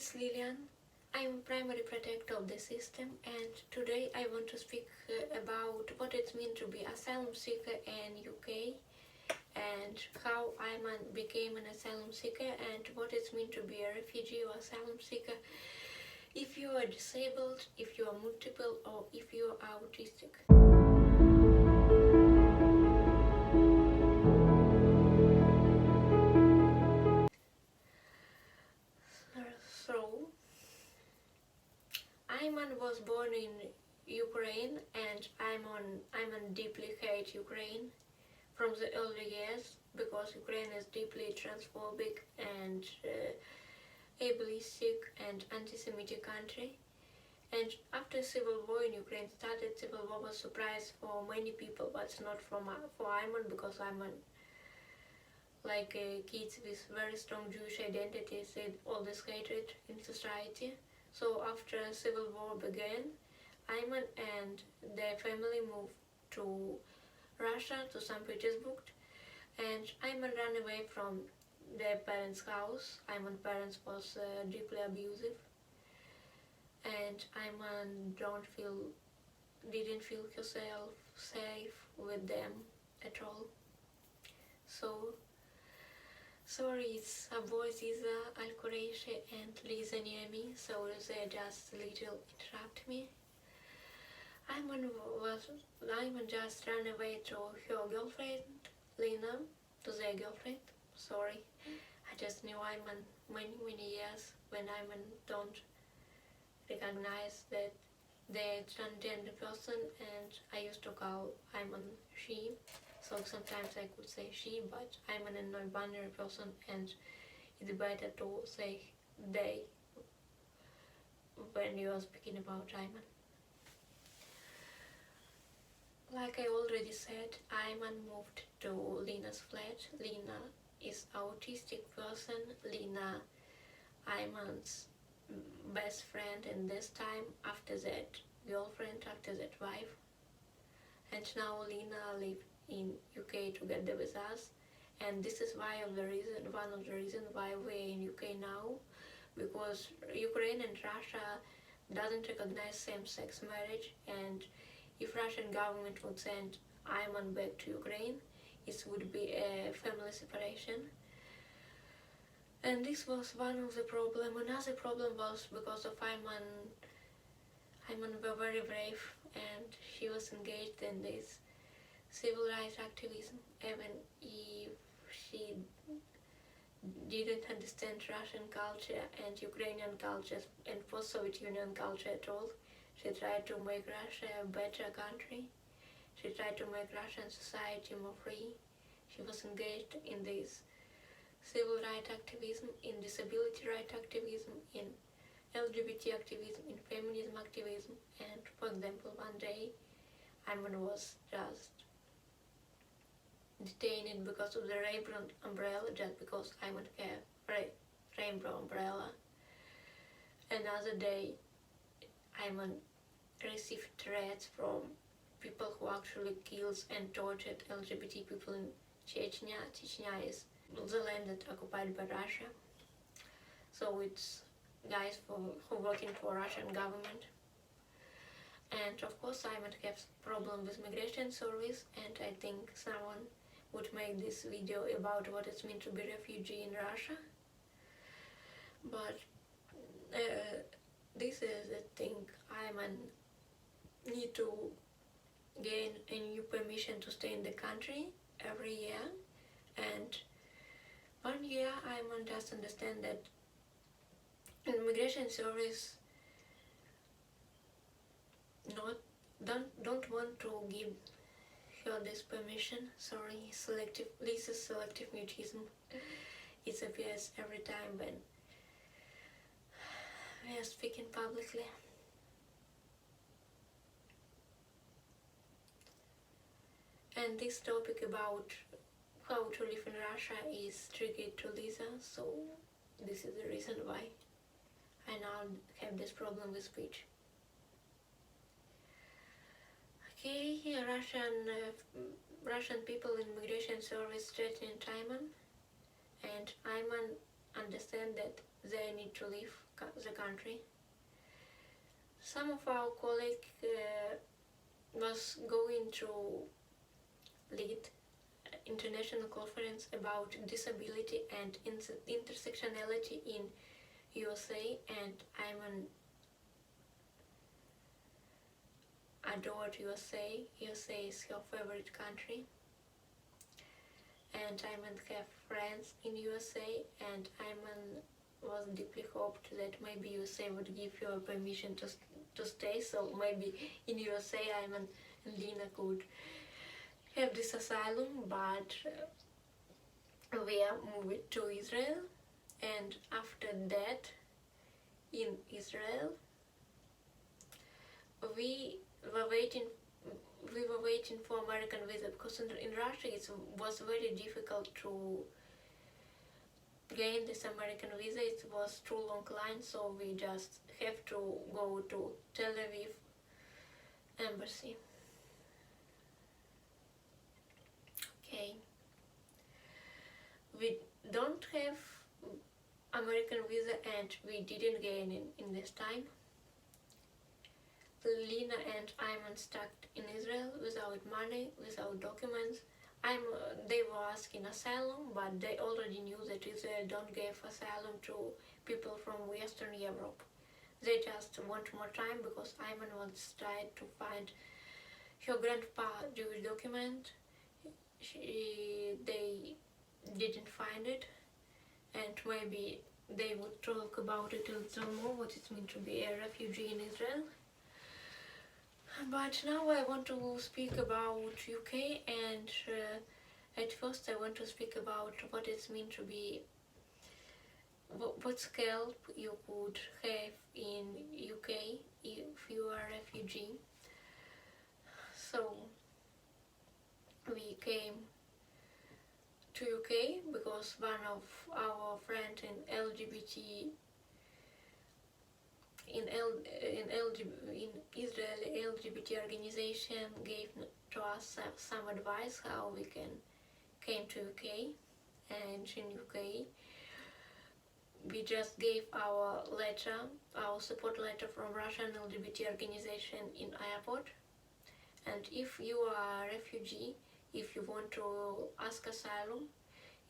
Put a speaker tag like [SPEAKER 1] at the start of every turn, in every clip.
[SPEAKER 1] it's Lilian. I'm a primary protector of the system, and today I want to speak about what it means to be asylum seeker in UK, and how Ayman became an asylum seeker, and what it means to be a refugee or asylum seeker if you are disabled, if you are multiple, or if you are autistic. So, Ayman was born in Ukraine, and Ayman deeply hates Ukraine from the early years because Ukraine is deeply transphobic and ableistic and anti-Semitic country. And after civil war in Ukraine started, civil war was a surprise for many people, but not for Ayman, because Ayman, like kids with very strong Jewish identities, had all this hatred in society. So after civil war began, Ayman and their family moved to Russia, to St. Petersburg, and Ayman ran away from their parents' house. Ayman's parents was deeply abusive, and Ayman didn't feel herself safe with them at all. So, sorry, it's a voice Liza, Al-Quraishi and Liza near me, so they just little interrupt me. Ayman just ran away to her girlfriend, Lina, to their girlfriend. Sorry, I just knew Ayman many years when Ayman don't recognize that they're transgender person, and I used to call Ayman she, so sometimes I could say she, but Ayman a non-binary person, and it's better to say they when you are speaking about Ayman. Like I already said, Ayman moved to Lina's flat. Lina is autistic person. Lina, Ayman's best friend, and this time after that girlfriend, after that wife. And now Lina live in UK together with us, and this is one of the reasons why we're in UK now, because Ukraine and Russia doesn't recognize same-sex marriage, and if Russian government would send Ayman back to Ukraine, it would be a family separation. And this was one of the problems. Another problem was because of Ayman was very brave, and she was engaged in this civil rights activism, even if she didn't understand Russian culture and Ukrainian culture and post-Soviet Union culture at all. She tried to make Russia a better country. She tried to make Russian society more free. She was engaged in this civil rights activism, in disability rights activism, in LGBT activism, in feminism activism, and for example, one day Ayman was just detained because of the rainbow umbrella, just because Ayman had a rainbow umbrella. Another day Ayman received threats from people who actually kills and tortured LGBT people in Chechnya. Chechnya is the land that occupied by Russia. So it's guys who working for Russian government. And of course Ayman has problem with migration service, and I think someone would make this video about what it means to be refugee in Russia. But this is the thing. Ayman need to gain a new permission to stay in the country every year, and 1 year Ayman just understand that immigration service don't want to give her this permission. Sorry, Liza's selective mutism. It appears every time when we are speaking publicly. And this topic about how to live in Russia is tricky to Liza, so this is the reason why I now have this problem with speech. Okay, Russian people in immigration service threatened Ayman, and Ayman understand that they need to leave the country. Some of our colleagues was going to lead international conference about disability and intersectionality in USA, and Ayman adored USA. USA is her favorite country, and Ayman have friends in USA, and Ayman was deeply hoped that maybe USA would give her permission to stay, so maybe in USA Ayman and Lina could have this asylum, but we are moving to Israel, and after that in Israel we were waiting for American visa, because in Russia it was very difficult to gain this American visa. It was too long line, so we just have to go to Tel Aviv embassy. Okay, we don't have American visa and we didn't gain in this time. Lina and Ayman stuck in Israel without money, without documents. They were asking asylum, but they already knew that Israel don't give asylum to people from Western Europe. They just want more time, because Ayman was trying to find her grandpa Jewish document. They didn't find it, and maybe they would talk about it a little more, what it means to be a refugee in Israel. But now I want to speak about UK, and at first I want to speak about what it means to be, what help you could have in UK if you are a refugee. So we came to UK because one of our friends in LGBT in Israeli LGBT organization gave to us some advice how we came to UK. And in UK we just gave our support letter from Russian LGBT organization in airport. And if you are a refugee, if you want to ask asylum,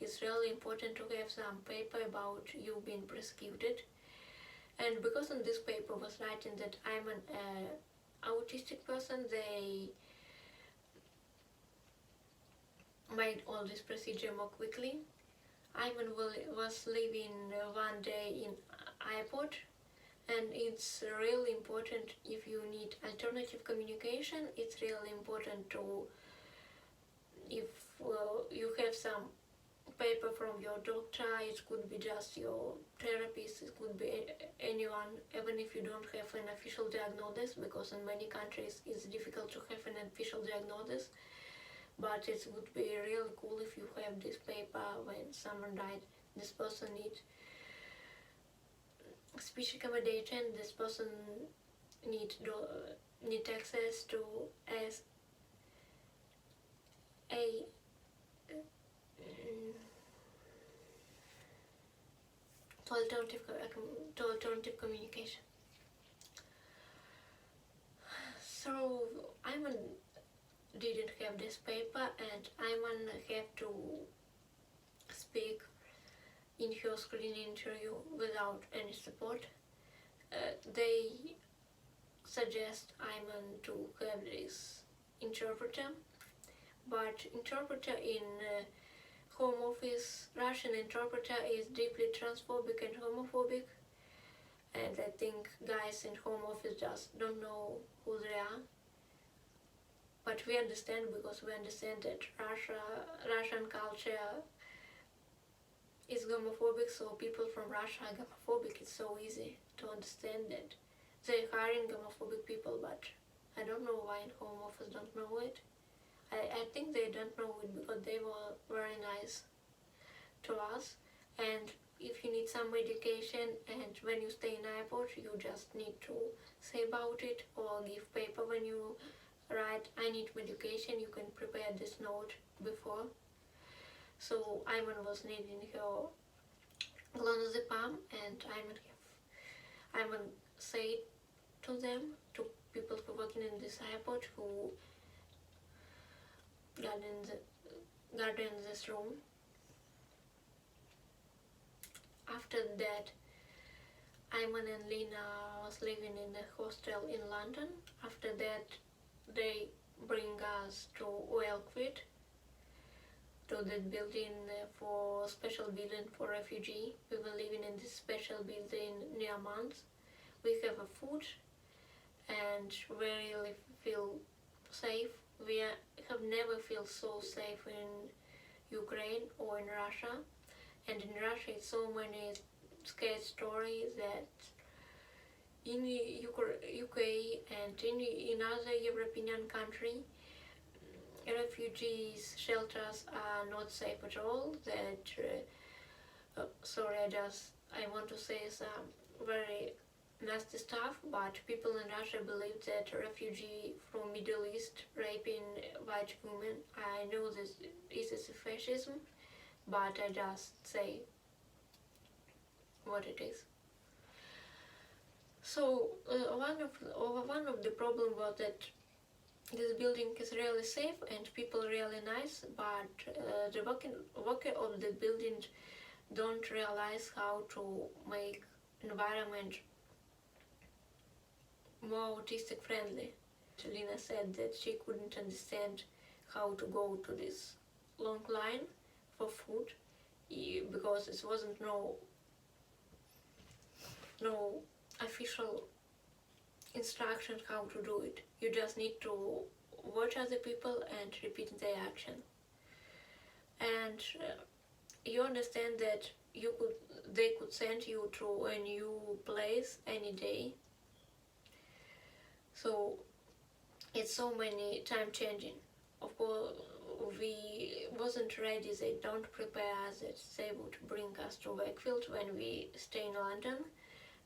[SPEAKER 1] it's really important to have some paper about you being persecuted. And because on this paper was writing that I'm an autistic person, they made all this procedure more quickly. Ayman was living one day in airport, and it's really important if you need alternative communication. It's really important to, if you have some paper from your doctor, it could be just your therapist, it could be anyone, even if you don't have an official diagnosis, because in many countries it's difficult to have an official diagnosis. But it would be really cool if you have this paper when someone died. This person needs speech accommodation, this person need access to alternative communication. So Ayman didn't have this paper, and Ayman had to speak in her screening interview without any support. They suggest Ayman to have this interpreter, but interpreter in home office, Russian interpreter is deeply transphobic and homophobic, and I think guys in home office just don't know who they are. But we understand, because we understand that Russian culture is homophobic, so people from Russia are homophobic. It's so easy to understand that they're hiring homophobic people, but I don't know why in home office don't know it. I think they don't know it because they were very nice to us. And if you need some medication, and when you stay in airport, you just need to say about it or give paper when you write, I need medication, you can prepare this note before. So Ayman was needing her clonazepam, and Ayman said to them, to people who working in this airport who got in this room. After that, Ayman and Lina was living in the hostel in London. After that, they bring us to Wellquit, to that building for special building for refugee. We were living in this special building near months. We have a food and we really feel safe. We have never felt so safe in Ukraine or in Russia. And in Russia, it's so many scary stories that in UK and in other European country, refugees shelters are not safe at all. That sorry, I want to say some very nasty stuff, but people in Russia believe that refugee from Middle East raping white women. I know this is fascism, but I just say what it is. So one of the problem was that this building is really safe and people really nice, but the worker of the building don't realize how to make environment more autistic friendly. Lina said that she couldn't understand how to go to this long line for food because it wasn't no official instruction how to do it. You just need to watch other people and repeat their action. And you understand that they could send you to a new place any day. So it's so many time changing. Of course, we wasn't ready. They don't prepare us that they would bring us to Wakefield when we stay in London,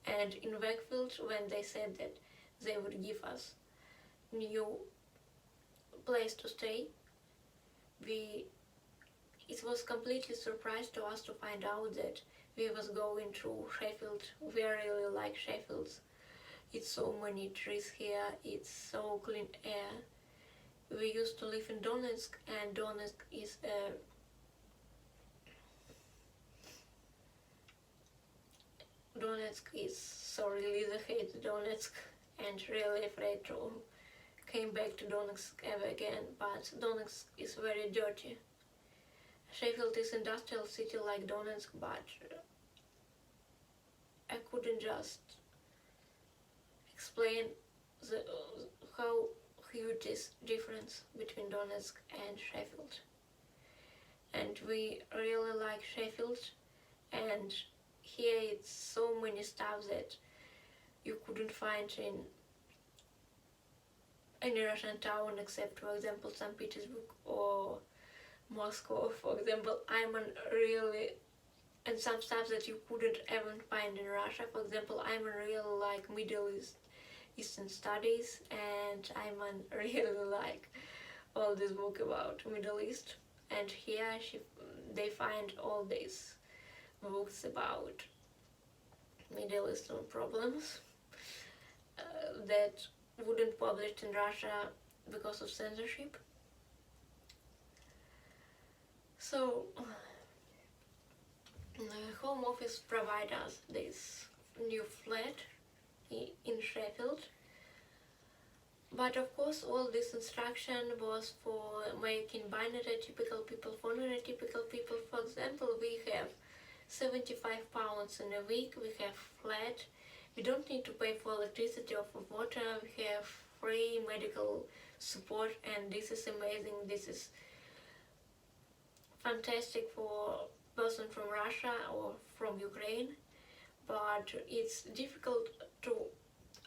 [SPEAKER 1] and in Wakefield when they said that they would give us new place to stay, it was completely surprise to us to find out that we was going to Sheffield. We really like Sheffield. It's so many trees here, it's so clean air. We used to live in Donetsk, and Donetsk is sorry, Liza hates Donetsk and really afraid to came back to Donetsk ever again, but Donetsk is very dirty. Sheffield is industrial city like Donetsk, but I couldn't just explain how huge is difference between Donetsk and Sheffield. And we really like Sheffield, and here it's so many stuff that you couldn't find in any Russian town except, for example, St. Petersburg or Moscow, for example. Ayman really, and some stuff that you couldn't even find in Russia. For example, Ayman really like Middle Eastern studies, and Ayman really like all this book about Middle East. And here they find all these books about Middle Eastern problems that wouldn't publish in Russia because of censorship. So Home Office provides us this new flat in Sheffield, but of course all this instruction was for making binary typical people for neurotypical people. For example, we have £75 in a week, we have flat, we don't need to pay for electricity or for water, we have free medical support, and this is amazing. This is fantastic for person from Russia or from Ukraine, but it's difficult to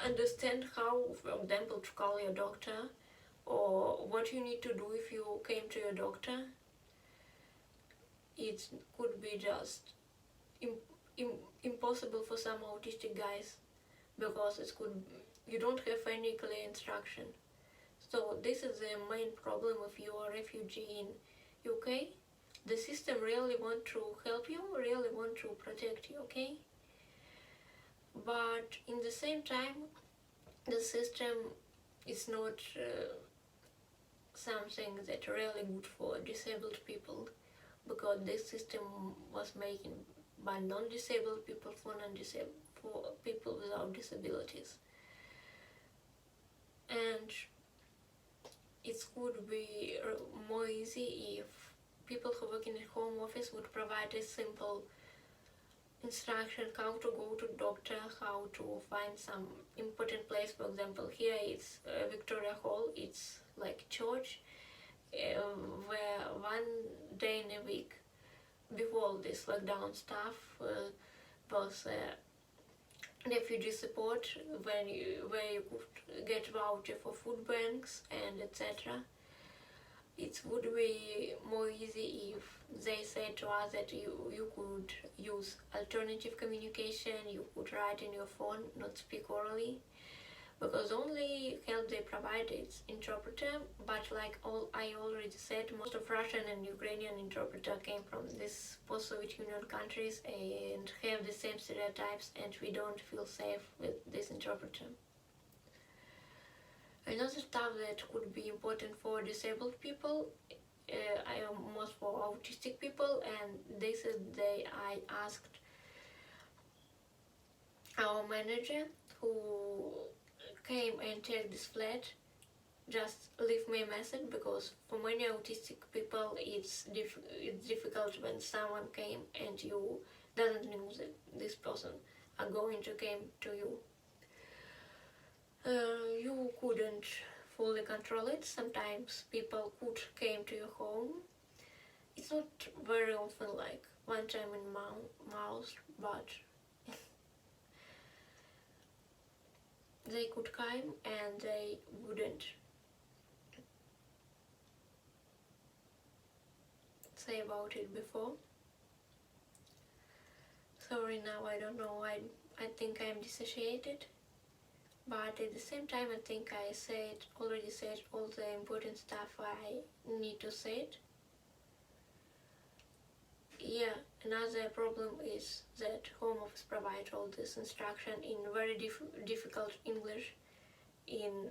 [SPEAKER 1] understand how, for example, to call your doctor or what you need to do if you came to your doctor. It could be just impossible for some autistic guys because you don't have any clear instruction. So this is the main problem if you are a refugee in UK the system really want to help you, really want to protect you, okay? But in the same time, the system is not something that really good for disabled people, because this system was making by non-disabled people for people without disabilities. And it would be more easy if people who work in a home office would provide a simple instruction how to go to doctor, how to find some important place. For example, here it's Victoria Hall, it's like church, where one day in a week before this lockdown stuff was refugee support, where you could get voucher for food banks and etc. It would be more easy if they said to us that you could use alternative communication, you could write in your phone, not speak orally, because only help they provide is interpreter. But like I already said, most of Russian and Ukrainian interpreter came from these post-Soviet Union countries and have the same stereotypes, and we don't feel safe with this interpreter. Another stuff that could be important for disabled people, most for autistic people, and I asked our manager who came and checked this flat, just leave me a message, because for many autistic people it's difficult when someone came and you doesn't know that this person are going to come to you. You couldn't fully control it. Sometimes people could came to your home. It's not very often, like one time in month, but they could come and they wouldn't say about it before. Sorry, now I don't know, I think I am dissociated. But at the same time, I think I already said all the important stuff I need to say. Yeah, another problem is that home office provide all this instruction in very difficult English, in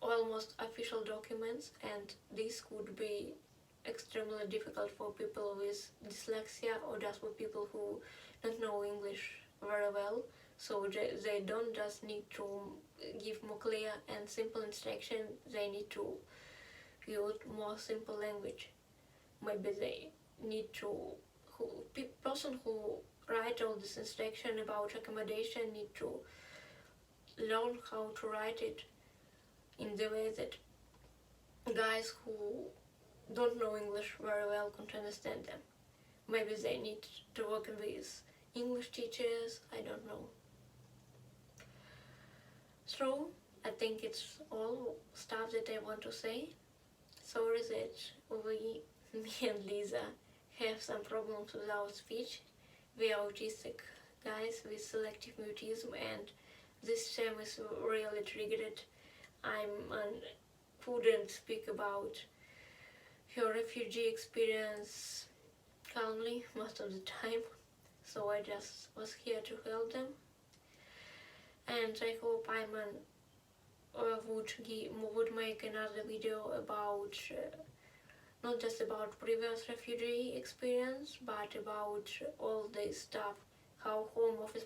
[SPEAKER 1] almost official documents, and this could be extremely difficult for people with dyslexia, or just for people who don't know English very well. So they don't just need to give more clear and simple instruction, they need to use more simple language. Maybe they need to, person who write all this instruction about accommodation need to learn how to write it in the way that guys who don't know English very well can understand them. Maybe they need to work with English teachers, I don't know. So, I think it's all stuff that I want to say. Sorry that me and Liza have some problems with our speech. We are autistic guys with selective mutism, and this term is really triggered. Ayman couldn't speak about her refugee experience calmly most of the time, so I just was here to help them. And I hope Ayman would make another video about not just about previous refugee experience, but about all this stuff, how home office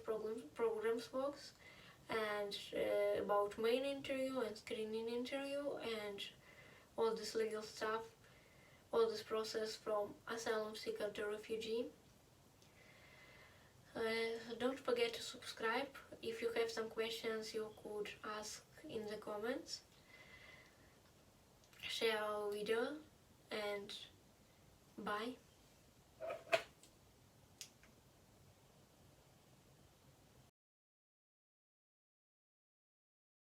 [SPEAKER 1] programs works, and about main interview and screening interview, and all this legal stuff, all this process from asylum seeker to refugee. Don't forget to subscribe. If you have some questions, you could ask in the comments. Share our video, and bye.